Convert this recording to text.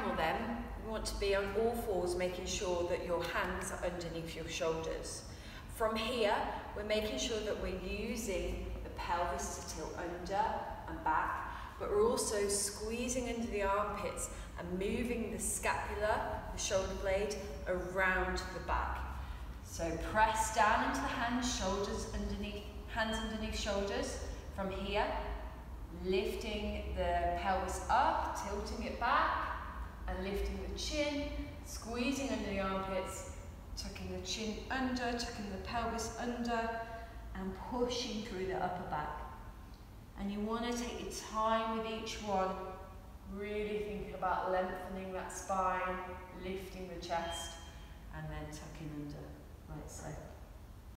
camel then, you want to be on all fours, making sure that your hands are underneath your shoulders. From here, we're making sure that we're using the pelvis to tilt under and back, but we're also squeezing under the armpits and moving the scapula, the shoulder blade, around the back. So press down into the hands, shoulders underneath, hands underneath shoulders. From here, lifting the pelvis up, tilting it back, and lifting the chin, squeezing under the armpits, tucking the chin under, tucking the pelvis under, and pushing through the upper back. And you want to take your time with each one, really thinking about lengthening that spine, lifting the chest, and then tucking under, like so.